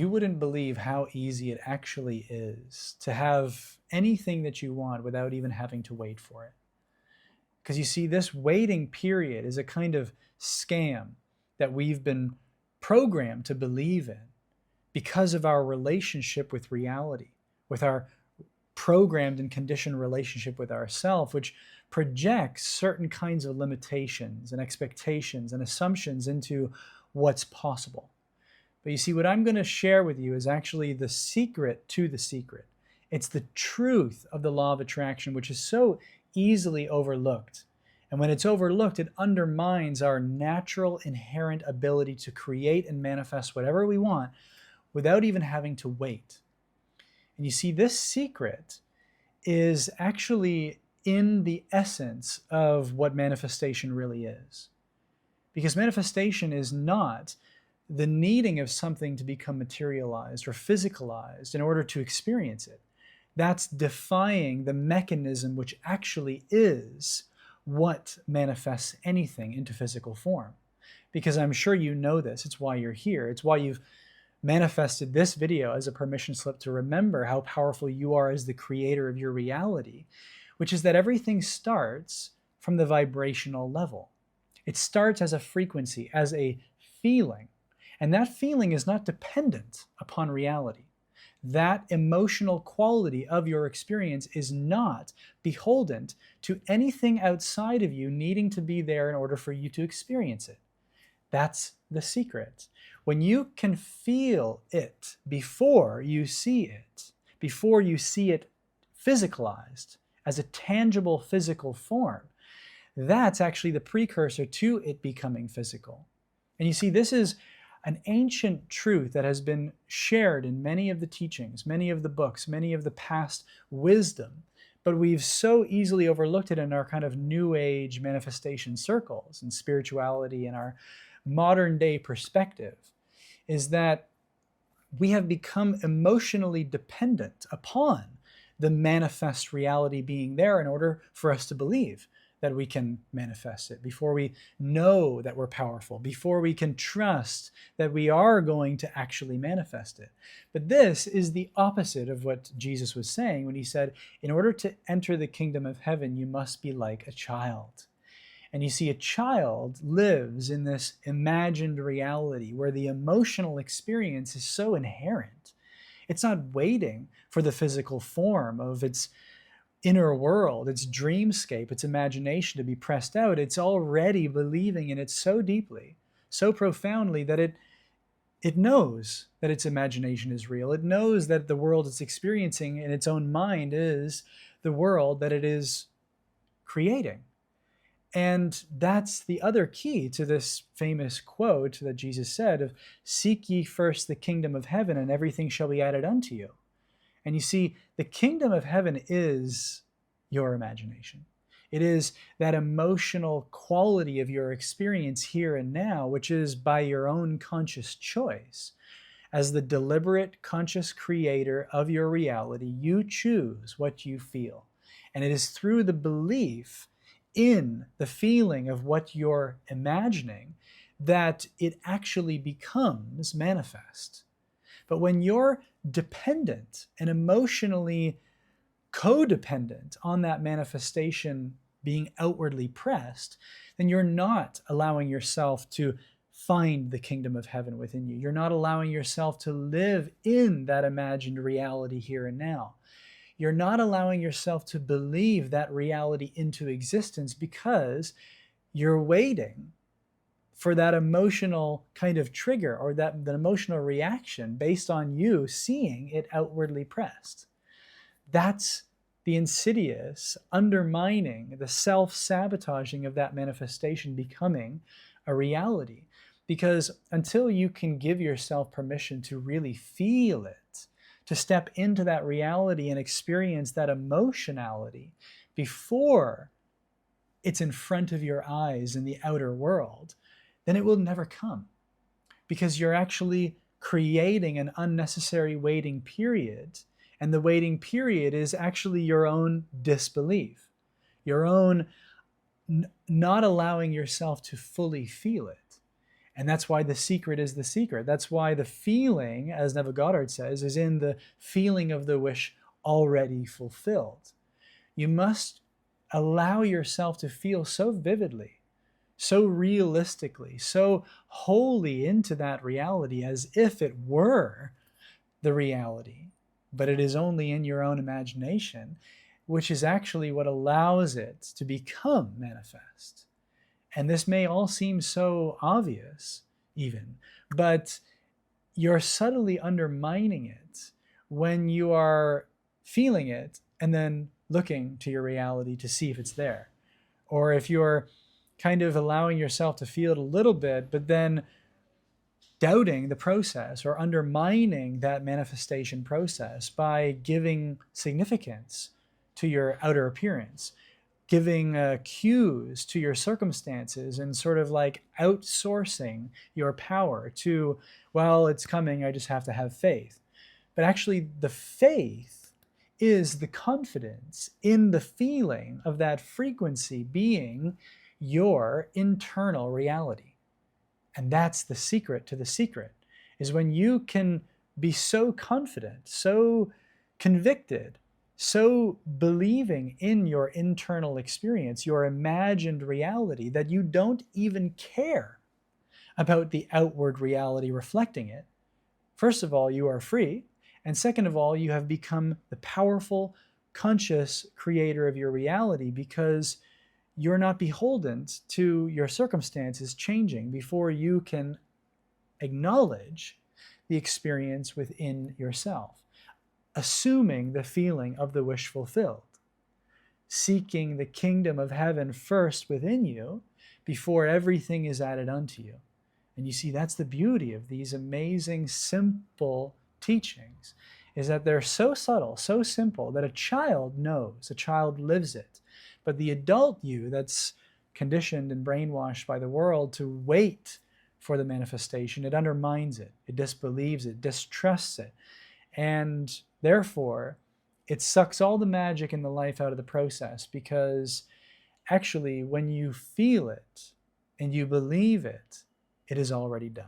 You wouldn't believe how easy it actually is to have anything that you want without even having to wait for it. Because you see, this waiting period is a kind of scam that we've been programmed to believe in because of our relationship with reality, with our programmed and conditioned relationship with ourself, which projects certain kinds of limitations and expectations and assumptions into what's possible. But you see, what I'm going to share with you is actually the secret to the secret. It's the truth of the law of attraction, which is so easily overlooked. And when it's overlooked, it undermines our natural inherent ability to create and manifest whatever we want without even having to wait. And you see, this secret is actually in the essence of what manifestation really is. Because manifestation is not the needing of something to become materialized or physicalized in order to experience it. That's defying the mechanism which actually is what manifests anything into physical form. Because I'm sure you know this. It's why you're here. It's why you've manifested this video as a permission slip to remember how powerful you are as the creator of your reality, which is that everything starts from the vibrational level. It starts as a frequency, as a feeling. And that feeling is not dependent upon reality. That emotional quality of your experience is not beholden to anything outside of you needing to be there in order for you to experience it. That's the secret. When you can feel it before you see it physicalized as a tangible physical form, that's actually the precursor to it becoming physical. And you see, this is an ancient truth that has been shared in many of the teachings, many of the books, many of the past wisdom, but we've so easily overlooked it in our kind of new age manifestation circles and spirituality and our modern day perspective, is that we have become emotionally dependent upon the manifest reality being there in order for us to believe that we can manifest it, before we know that we're powerful, before we can trust that we are going to actually manifest it. But this is the opposite of what Jesus was saying when he said, in order to enter the kingdom of heaven, you must be like a child. And you see, a child lives in this imagined reality where the emotional experience is so inherent. It's not waiting for the physical form of its inner world, its dreamscape, its imagination to be pressed out. It's already believing in it so deeply, so profoundly that it knows that its imagination is real. It knows that the world it's experiencing in its own mind is the world that it is creating. And that's the other key to this famous quote that Jesus said of, "Seek ye first the kingdom of heaven, and everything shall be added unto you." And you see, the kingdom of heaven is your imagination. It is that emotional quality of your experience here and now, which is by your own conscious choice. As the deliberate, conscious creator of your reality, you choose what you feel. And it is through the belief in the feeling of what you're imagining that it actually becomes manifest. But when you're dependent and emotionally codependent on that manifestation being outwardly pressed, then you're not allowing yourself to find the kingdom of heaven within you. You're not allowing yourself to live in that imagined reality here and now. You're not allowing yourself to believe that reality into existence because you're waiting for that emotional kind of trigger or that emotional reaction based on you seeing it outwardly pressed. That's the insidious undermining, the self-sabotaging of that manifestation becoming a reality. Because until you can give yourself permission to really feel it, to step into that reality and experience that emotionality before it's in front of your eyes in the outer world, then it will never come, because you're actually creating an unnecessary waiting period. And the waiting period is actually your own disbelief, your own not allowing yourself to fully feel it. And that's why the secret is the secret. That's why the feeling, as Neville Goddard says, is in the feeling of the wish already fulfilled. You must allow yourself to feel so vividly, so realistically, so wholly into that reality as if it were the reality, but it is only in your own imagination, which is actually what allows it to become manifest. And this may all seem so obvious, even, but you're subtly undermining it when you are feeling it and then looking to your reality to see if it's there. Or if you're kind of allowing yourself to feel it a little bit, but then doubting the process or undermining that manifestation process by giving significance to your outer appearance, giving cues to your circumstances, and sort of like outsourcing your power to, well, it's coming, I just have to have faith. But actually, the faith is the confidence in the feeling of that frequency being your internal reality. And that's the secret to the secret, is when you can be so confident, so convicted, so believing in your internal experience, your imagined reality, that you don't even care about the outward reality reflecting it. First of all, you are free. And second of all, you have become the powerful, conscious creator of your reality, because you're not beholden to your circumstances changing before you can acknowledge the experience within yourself, assuming the feeling of the wish fulfilled, seeking the kingdom of heaven first within you before everything is added unto you. And you see, that's the beauty of these amazing, simple teachings, is that they're so subtle, so simple, that a child knows, a child lives it. But the adult you that's conditioned and brainwashed by the world to wait for the manifestation, it undermines it, it disbelieves it, distrusts it. And therefore, it sucks all the magic in the life out of the process, because actually, when you feel it and you believe it, it is already done.